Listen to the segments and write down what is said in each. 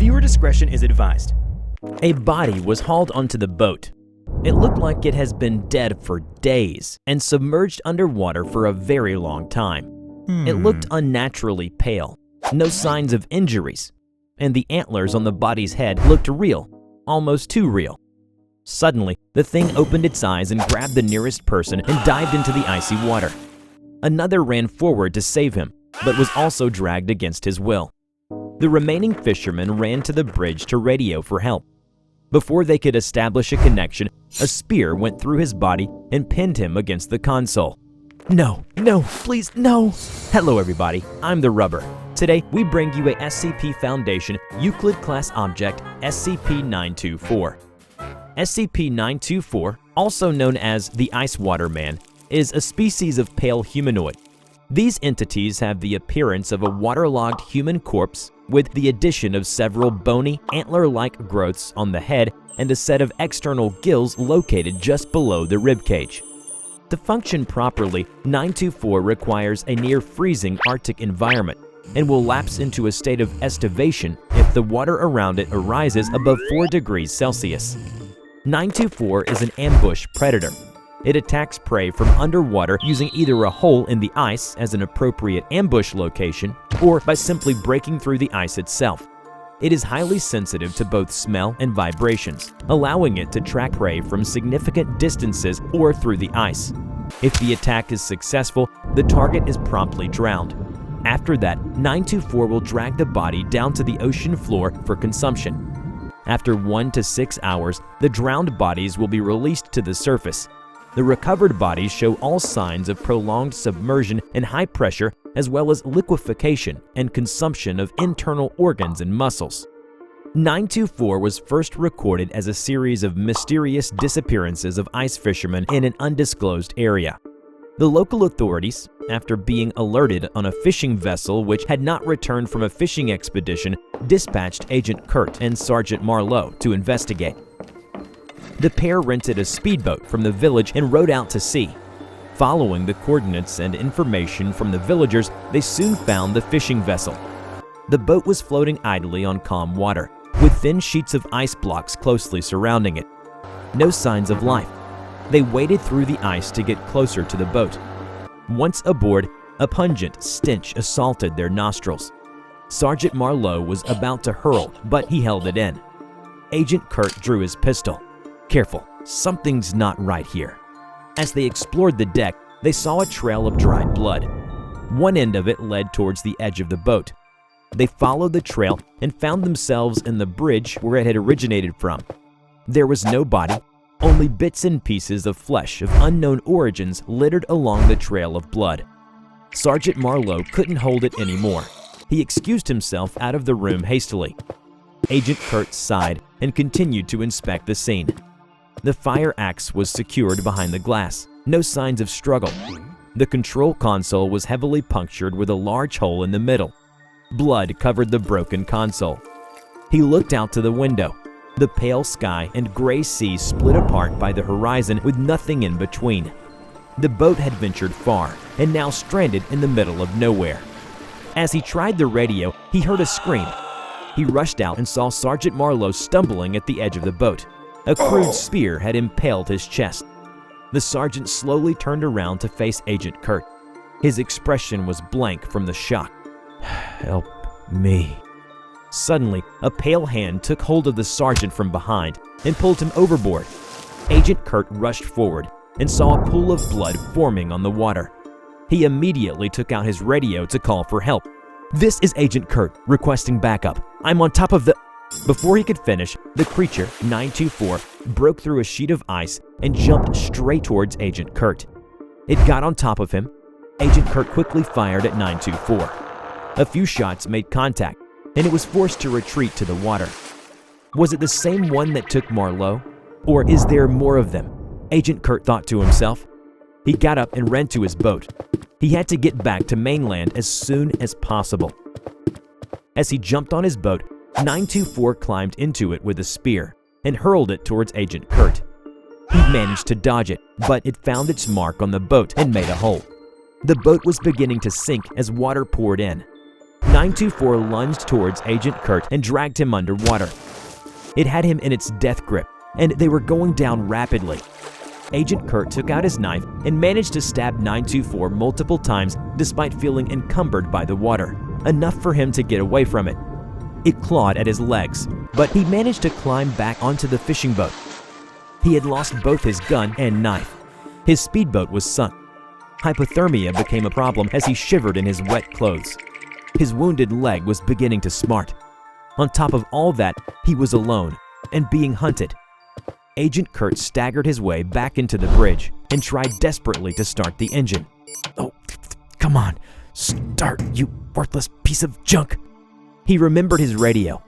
Viewer discretion is advised. A body was hauled onto the boat. It looked like it has been dead for days and submerged underwater for a very long time. It looked unnaturally pale, no signs of injuries, and the antlers on the body's head looked real, almost too real. Suddenly, the thing opened its eyes and grabbed the nearest person and dived into the icy water. Another ran forward to save him, but was also dragged against his will. The remaining fishermen ran to the bridge to radio for help. Before they could establish a connection, a spear went through his body and pinned him against the console. No, please, no! Hello everybody, I'm TheRubber. Today, we bring you a SCP Foundation Euclid class object, SCP-924. SCP-924, also known as the Ice Water Man, is a species of pale humanoid. These entities have the appearance of a waterlogged human corpse with the addition of several bony, antler-like growths on the head and a set of external gills located just below the ribcage. To function properly, 924 requires a near-freezing Arctic environment and will lapse into a state of estivation if the water around it arises above 4 degrees Celsius. 924 is an ambush predator. It attacks prey from underwater using either a hole in the ice as an appropriate ambush location or by simply breaking through the ice itself. It is highly sensitive to both smell and vibrations, allowing it to track prey from significant distances or through the ice. If the attack is successful, the target is promptly drowned. After that, 924 will drag the body down to the ocean floor for consumption. After 1 to 6 hours, the drowned bodies will be released to the surface. The recovered bodies show all signs of prolonged submersion and high pressure, as well as liquefaction and consumption of internal organs and muscles. 924 was first recorded as a series of mysterious disappearances of ice fishermen in an undisclosed area. The local authorities, after being alerted on a fishing vessel which had not returned from a fishing expedition, dispatched Agent Kurt and Sergeant Marlowe to investigate. The pair rented a speedboat from the village and rowed out to sea. Following the coordinates and information from the villagers, they soon found the fishing vessel. The boat was floating idly on calm water, with thin sheets of ice blocks closely surrounding it. No signs of life. They waded through the ice to get closer to the boat. Once aboard, a pungent stench assaulted their nostrils. Sergeant Marlowe was about to hurl, but he held it in. Agent Kurt drew his pistol. Careful, something's not right here. As they explored the deck, they saw a trail of dried blood. One end of it led towards the edge of the boat. They followed the trail and found themselves in the bridge where it had originated from. There was no body, only bits and pieces of flesh of unknown origins littered along the trail of blood. Sergeant Marlowe couldn't hold it anymore. He excused himself out of the room hastily. Agent Kurt sighed and continued to inspect the scene. The fire axe was secured behind the glass, no signs of struggle. The control console was heavily punctured with a large hole in the middle. Blood covered the broken console. He looked out to the window. The pale sky and gray sea split apart by the horizon with nothing in between. The boat had ventured far and now stranded in the middle of nowhere. As he tried the radio, he heard a scream. He rushed out and saw Sergeant Marlowe stumbling at the edge of the boat. A crude spear had impaled his chest. The sergeant slowly turned around to face Agent Kurt. His expression was blank from the shock. Help me. Suddenly, a pale hand took hold of the sergeant from behind and pulled him overboard. Agent Kurt rushed forward and saw a pool of blood forming on the water. He immediately took out his radio to call for help. "This is Agent Kurt, requesting backup. I'm on top of the..." Before he could finish, the creature, 924, broke through a sheet of ice and jumped straight towards Agent Kurt. It got on top of him. Agent Kurt quickly fired at 924. A few shots made contact, and it was forced to retreat to the water. Was it the same one that took Marlowe? Or is there more of them? Agent Kurt thought to himself. He got up and ran to his boat. He had to get back to mainland as soon as possible. As he jumped on his boat, 924 climbed into it with a spear and hurled it towards Agent Kurt. He managed to dodge it, but it found its mark on the boat and made a hole. The boat was beginning to sink as water poured in. 924 lunged towards Agent Kurt and dragged him underwater. It had him in its death grip, and they were going down rapidly. Agent Kurt took out his knife and managed to stab 924 multiple times despite feeling encumbered by the water, enough for him to get away from it. It clawed at his legs, but he managed to climb back onto the fishing boat. He had lost both his gun and knife. His speedboat was sunk. Hypothermia became a problem as he shivered in his wet clothes. His wounded leg was beginning to smart. On top of all that, he was alone and being hunted. Agent Kurt staggered his way back into the bridge and tried desperately to start the engine. "Oh, come on, start, you worthless piece of junk." He remembered his radio.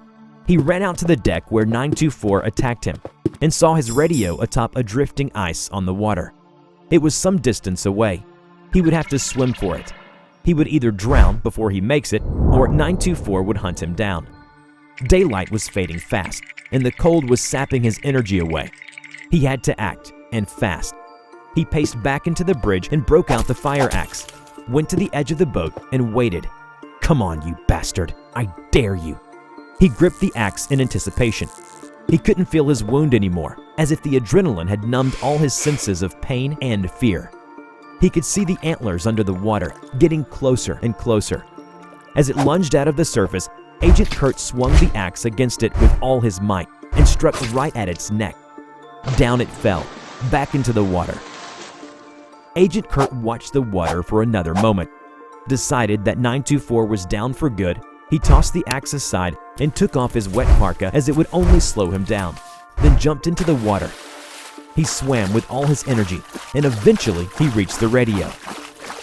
He ran out to the deck where 924 attacked him and saw his radio atop a drifting ice on the water. It was some distance away. He would have to swim for it. He would either drown before he makes it, or 924 would hunt him down. Daylight was fading fast, and the cold was sapping his energy away. He had to act, and fast. He paced back into the bridge and broke out the fire axe, went to the edge of the boat and waited. "Come on, you bastard, I dare you." He gripped the axe in anticipation. He couldn't feel his wound anymore, as if the adrenaline had numbed all his senses of pain and fear. He could see the antlers under the water, getting closer and closer. As it lunged out of the surface, Agent Kurt swung the axe against it with all his might and struck right at its neck. Down it fell, back into the water. Agent Kurt watched the water for another moment. Decided that 924 was down for good, he tossed the axe aside and took off his wet parka as it would only slow him down, then jumped into the water. He swam with all his energy, and eventually he reached the radio.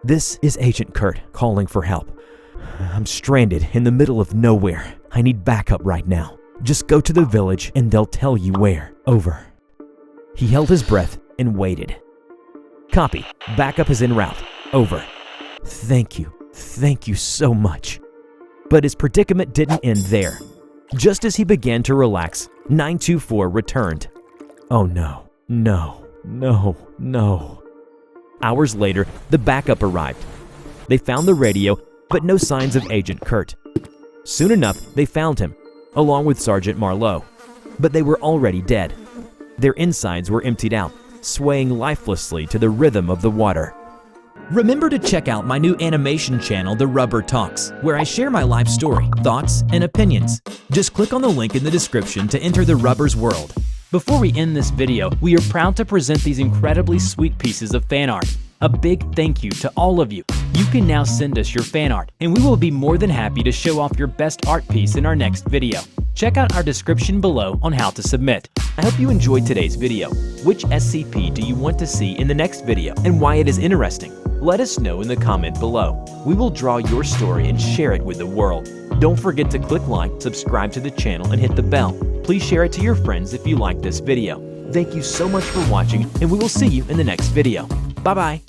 "This is Agent Kurt calling for help. I'm stranded in the middle of nowhere. I need backup right now. Just go to the village and they'll tell you where. Over." He held his breath and waited. "Copy. Backup is en route. Over." Thank you so much." But his predicament didn't end there. Just as he began to relax, 924 returned. Oh no, no, no, no. Hours later, the backup arrived. They found the radio, but no signs of Agent Kurt. Soon enough, they found him, along with Sergeant Marlowe. But they were already dead. Their insides were emptied out, swaying lifelessly to the rhythm of the water. Remember to check out my new animation channel, TheRubber Talks, where I share my life story, thoughts, and opinions. Just click on the link in the description to enter TheRubber's world. Before we end this video, we are proud to present these incredibly sweet pieces of fan art. A big thank you to all of you. You can now send us your fan art, and we will be more than happy to show off your best art piece in our next video. Check out our description below on how to submit. I hope you enjoyed today's video. Which SCP do you want to see in the next video, and why it is interesting? Let us know in the comment below. We will draw your story and share it with the world. Don't forget to click like, subscribe to the channel, and hit the bell. Please share it to your friends if you like this video. Thank you so much for watching, and we will see you in the next video. Bye-bye.